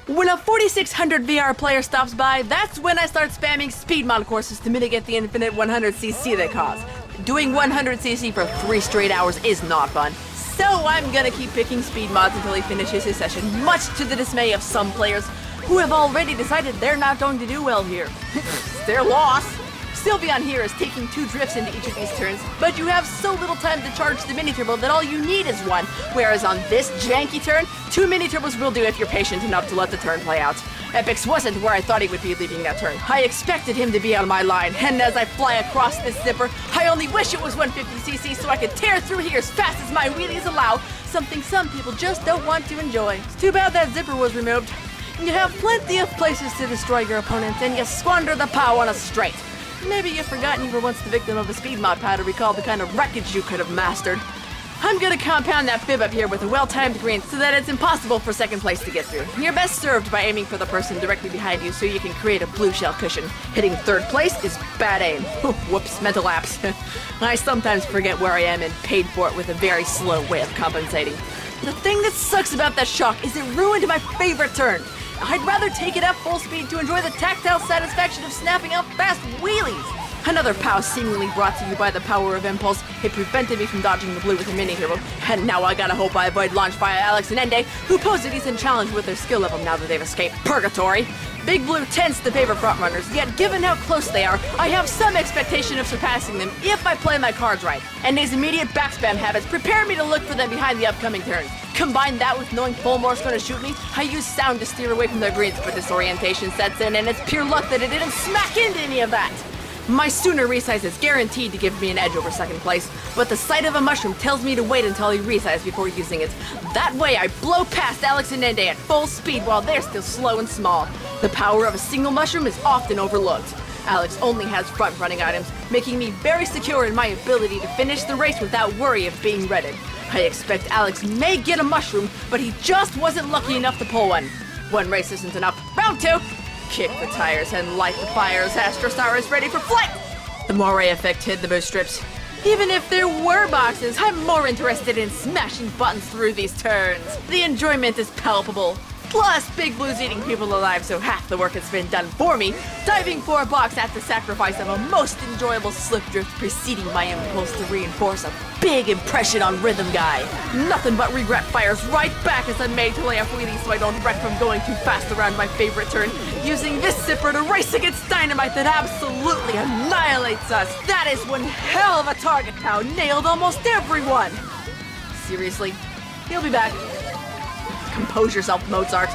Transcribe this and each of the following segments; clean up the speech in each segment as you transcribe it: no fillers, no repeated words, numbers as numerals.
When a 4600 VR player stops by, that's when I start spamming speed mod courses to mitigate the infinite 100cc they cause. Doing 100cc for 3 straight hours is not fun, so I'm gonna keep picking speed mods until he finishes his session, much to the dismay of some players who have already decided they're not going to do well here. It's their loss. Sylveon here is taking 2 drifts into each of these turns, but you have so little time to charge the mini turbo that all you need is 1, whereas on this janky turn, 2 mini turbos will do if you're patient enough to let the turn play out. Epix wasn't where I thought he would be leaving that turn. I expected him to be on my line, and as I fly across this zipper, I only wish it was 150cc so I could tear through here as fast as my wheelies allow, something some people just don't want to enjoy. It's too bad that zipper was removed. You have plenty of places to destroy your opponent, and you squander the POW on a straight. Maybe you've forgotten you were once the victim of a speed mod POW to recall the kind of wreckage you could have mastered. I'm gonna compound that fib up here with a well-timed green so that it's impossible for second place to get through. You're best served by aiming for the person directly behind you so you can create a blue shell cushion. Hitting 3rd place is bad aim. Whoops, mental lapse. I sometimes forget where I am and paid for it with a very slow way of compensating. The thing that sucks about that shock is it ruined my favorite turn. I'd rather take it at full speed to enjoy the tactile satisfaction of snapping out fast wheelies. Another POW seemingly brought to you by the power of impulse. It prevented me from dodging the blue with a mini turbo, and now I gotta hope I avoid launch via Alex and Ende, who pose a decent challenge with their skill level now that they've escaped purgatory. Big Blue tends to favor frontrunners, yet given how close they are, I have some expectation of surpassing them if I play my cards right. Ende's immediate backspam habits prepare me to look for them behind the upcoming turns. Combine that with knowing Fulmore's gonna shoot me, I use sound to steer away from their greens, but disorientation sets in, and it's pure luck that it didn't smack into any of that. My sooner resize is guaranteed to give me an edge over second place, but the sight of a mushroom tells me to wait until he resizes before using it. That way I blow past Alex and Ende at full speed while they're still slow and small. The power of a single mushroom is often overlooked. Alex only has front-running items, making me very secure in my ability to finish the race without worry of being redded. I expect Alex may get a mushroom, but he just wasn't lucky enough to pull one. One race isn't enough. Round 2! Kick the tires and light the fires. Astrostar is ready for flight! The moire effect hid the boost strips. Even if there were boxes, I'm more interested in smashing buttons through these turns. The enjoyment is palpable. Plus, Big Blue's eating people alive, so half the work has been done for me, diving for a box at the sacrifice of a most enjoyable slip drift preceding my impulse to reinforce a big impression on Rhythm Guy. Nothing but regret fires right back as I'm made to lay off wheelies so I don't wreck from going too fast around my favorite turn, using this zipper to race against dynamite that absolutely annihilates us. That is one hell of a target POW, nailed almost everyone! Seriously, he'll be back. Compose yourself, Mozart.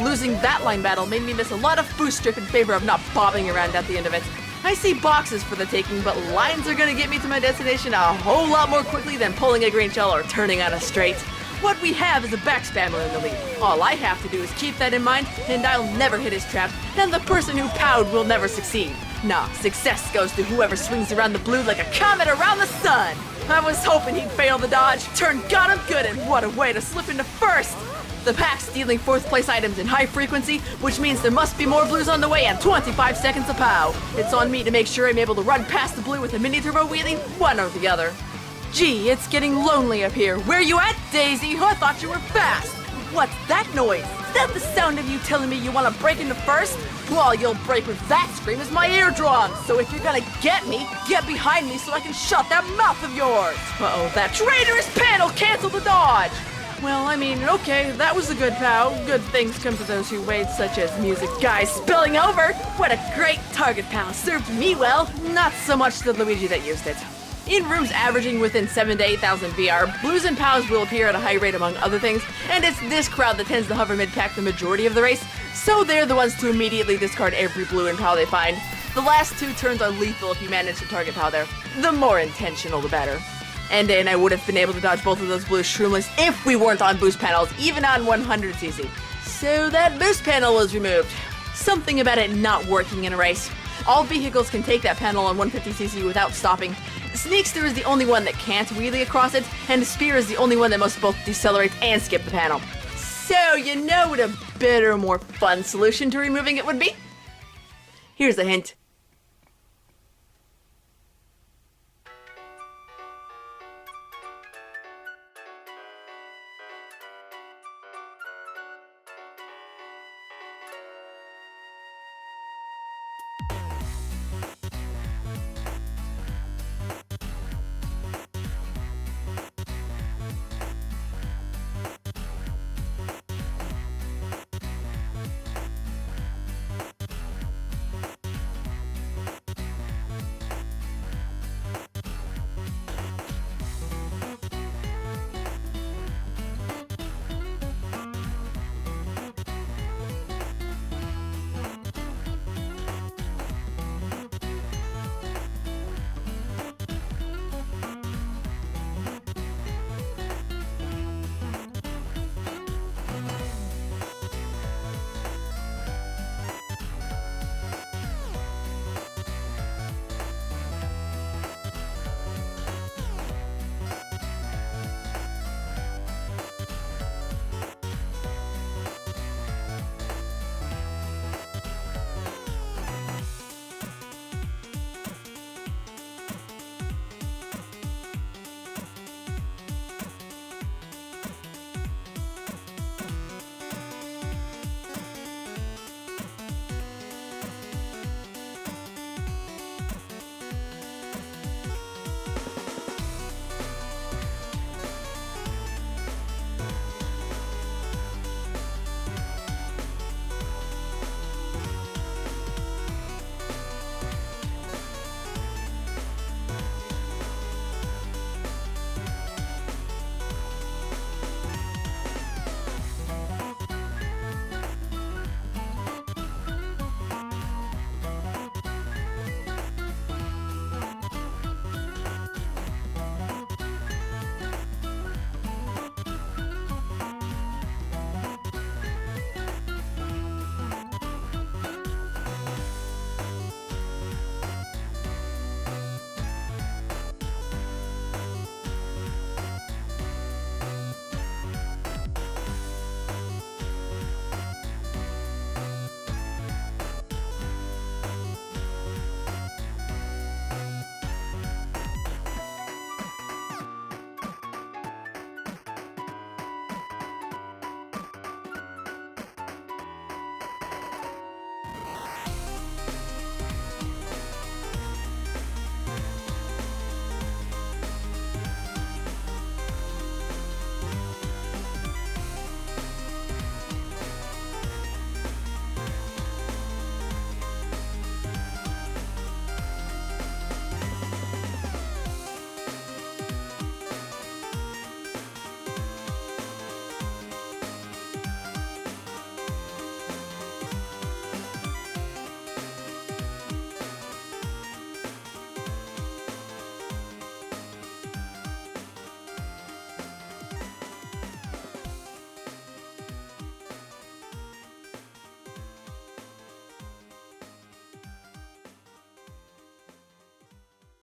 Losing that line battle made me miss a lot of boost strip in favor of not bobbing around at the end of it. I see boxes for the taking, but lines are gonna get me to my destination a whole lot more quickly than pulling a green shell or turning on a straight. What we have is a backspammer in the lead. All I have to do is keep that in mind, and I'll never hit his trap, and the person who POW'd will never succeed. Nah, success goes to whoever swings around the blue like a comet around the sun. I was hoping he'd fail the dodge. Turn got him good, and what a way to slip into first! The pack's stealing 4th place items in high frequency, which means there must be more blues on the way and 25 seconds of POW. It's on me to make sure I'm able to run past the blue with a mini turbo wheelie, one or the other. Gee, it's getting lonely up here. Where you at, Daisy? I thought you were fast. What's that noise? Is that the sound of you telling me you want to break into first? Well, you'll break with that scream as my eardrum. So if you're gonna get me, get behind me so I can shut that mouth of yours. Uh-oh, that traitorous panel canceled the dodge. Well, I mean, okay, that was a good POW. Good things come to those who wait, such as music guys spilling over. What a great target POW. Served me well, not so much the Luigi that used it. In rooms averaging within 7,000 to 8,000 VR, blues and POWs will appear at a high rate among other things, and it's this crowd that tends to hover mid-pack the majority of the race, so they're the ones to immediately discard every blue and POW they find. The last 2 turns are lethal if you manage to target POW there. The more intentional, the better. And I would have been able to dodge both of those blue shroomless if we weren't on boost panels, even on 100cc. So that boost panel was removed. Something about it not working in a race. All vehicles can take that panel on 150cc without stopping. Sneakster is the only one that can't wheelie across it, and Spear is the only one that must both decelerate and skip the panel. So you know what a better, more fun solution to removing it would be? Here's a hint.